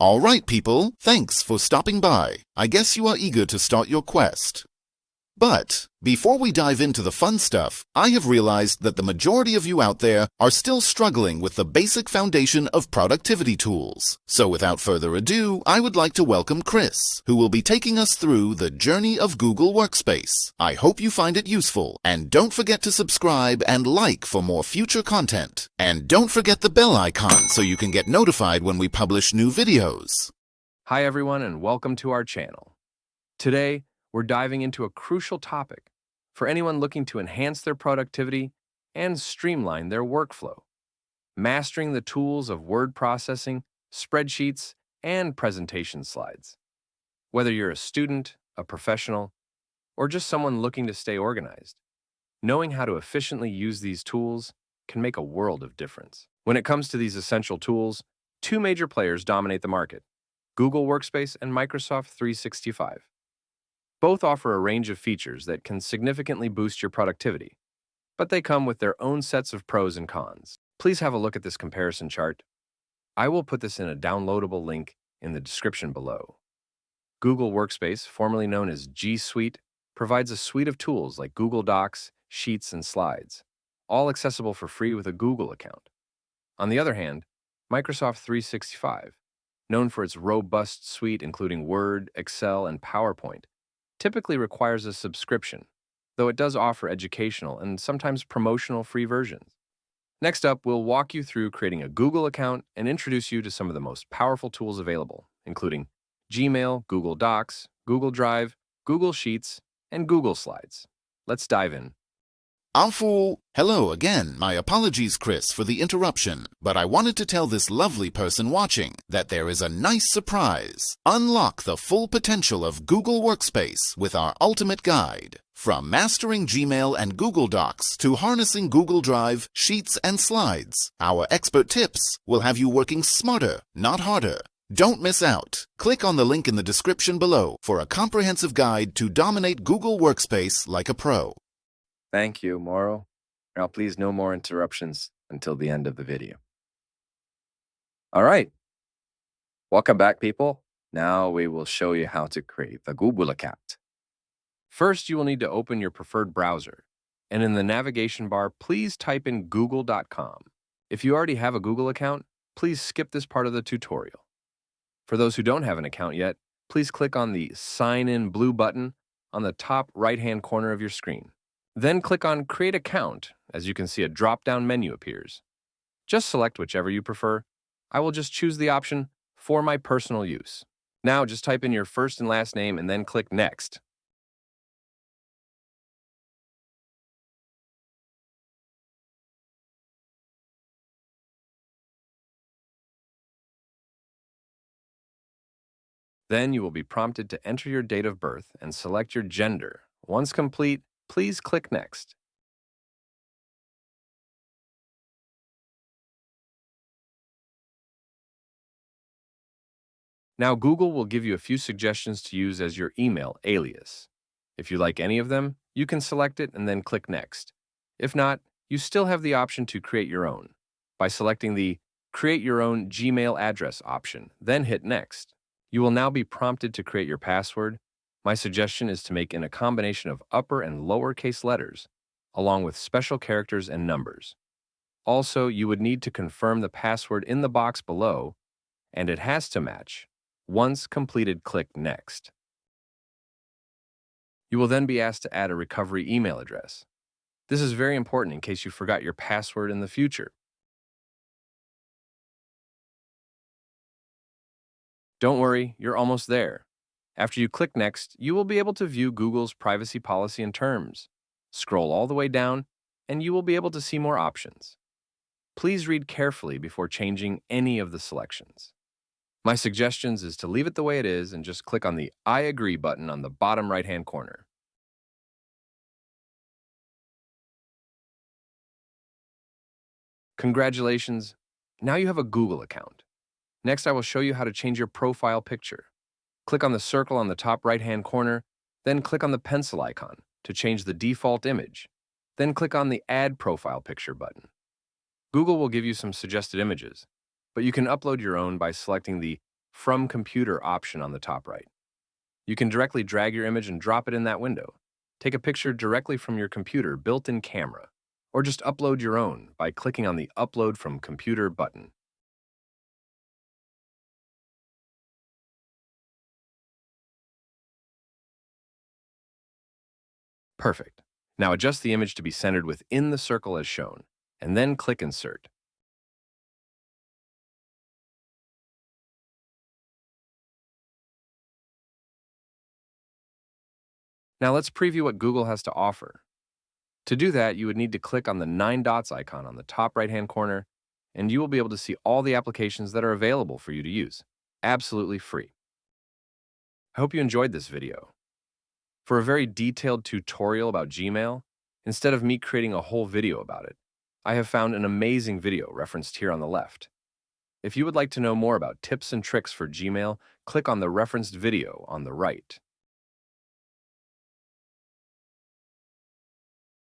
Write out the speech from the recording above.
All right, people, thanks for stopping by. I guess you are eager to start your quest. But before we dive into the fun stuff, I have realized that the majority of you out there are still struggling with the basic foundation of productivity tools. So without further ado, I would like to welcome Chris, who will be taking us through the journey of Google Workspace. I hope you find it useful, and don't forget to subscribe and like for more future content. And don't forget the bell icon so you can get notified when we publish new videos. Hi everyone, and welcome to our channel. Today, we're diving into a crucial topic for anyone looking to enhance their productivity and streamline their workflow. Mastering the tools of word processing, spreadsheets, and presentation slides. Whether you're a student, a professional, or just someone looking to stay organized, knowing how to efficiently use these tools can make a world of difference. When it comes to these essential tools, two major players dominate the market: Google Workspace and Microsoft 365. Both offer a range of features that can significantly boost your productivity, but they come with their own sets of pros and cons. Please have a look at this comparison chart. I will put this in a downloadable link in the description below. Google Workspace, formerly known as G Suite, provides a suite of tools like Google Docs, Sheets, and Slides, all accessible for free with a Google account. On the other hand, Microsoft 365, known for its robust suite including Word, Excel, and PowerPoint, typically requires a subscription, though it does offer educational and sometimes promotional free versions. Next up, we'll walk you through creating a Google account and introduce you to some of the most powerful tools available, including Gmail, Google Docs, Google Drive, Google Sheets, and Google Slides. Let's dive in. Hello again. My apologies, Chris, for the interruption, but I wanted to tell this lovely person watching that there is a nice surprise. Unlock the full potential of Google Workspace with our ultimate guide. From mastering Gmail and Google Docs to harnessing Google Drive, Sheets, and Slides, our expert tips will have you working smarter, not harder. Don't miss out. Click on the link in the description below for a comprehensive guide to dominate Google Workspace like a pro. Thank you, Mauro. Now please no more interruptions until the end of the video. All right. Welcome back, people. Now we will show you how to create the Google account. First, you will need to open your preferred browser, and in the navigation bar, please type in google.com. If you already have a Google account, please skip this part of the tutorial. For those who don't have an account yet, please click on the Sign In blue button on the top right-hand corner of your screen. Then click on Create Account, as you can see a drop-down menu appears. Just select whichever you prefer. I will just choose the option For My Personal Use. Now just type in your first and last name and then click Next. Then you will be prompted to enter your date of birth and select your gender. Once complete, please click Next. Now Google will give you a few suggestions to use as your email alias. If you like any of them, you can select it and then click Next. If not, you still have the option to create your own by selecting the Create Your Own Gmail Address option, then hit Next. You will now be prompted to create your password. My suggestion is to make in a combination of upper and lowercase letters, along with special characters and numbers. Also, you would need to confirm the password in the box below, and it has to match. Once completed, click Next. You will then be asked to add a recovery email address. This is very important in case you forgot your password in the future. Don't worry, you're almost there. After you click Next, you will be able to view Google's privacy policy and terms. Scroll all the way down, and you will be able to see more options. Please read carefully before changing any of the selections. My suggestions is to leave it the way it is and just click on the I agree button on the bottom right-hand corner. Congratulations, now you have a Google account. Next, I will show you how to change your profile picture. Click on the circle on the top right-hand corner, then click on the pencil icon to change the default image. Then click on the Add Profile Picture button. Google will give you some suggested images, but you can upload your own by selecting the From Computer option on the top right. You can directly drag your image and drop it in that window. Take a picture directly from your computer built-in camera, or just upload your own by clicking on the Upload from Computer button. Perfect. Now adjust the image to be centered within the circle as shown, and then click Insert. Now let's preview what Google has to offer. To do that, you would need to click on the 9 dots icon on the top right-hand corner, and you will be able to see all the applications that are available for you to use, absolutely free. I hope you enjoyed this video. For a very detailed tutorial about Gmail, instead of me creating a whole video about it, I have found an amazing video referenced here on the left. If you would like to know more about tips and tricks for Gmail, click on the referenced video on the right.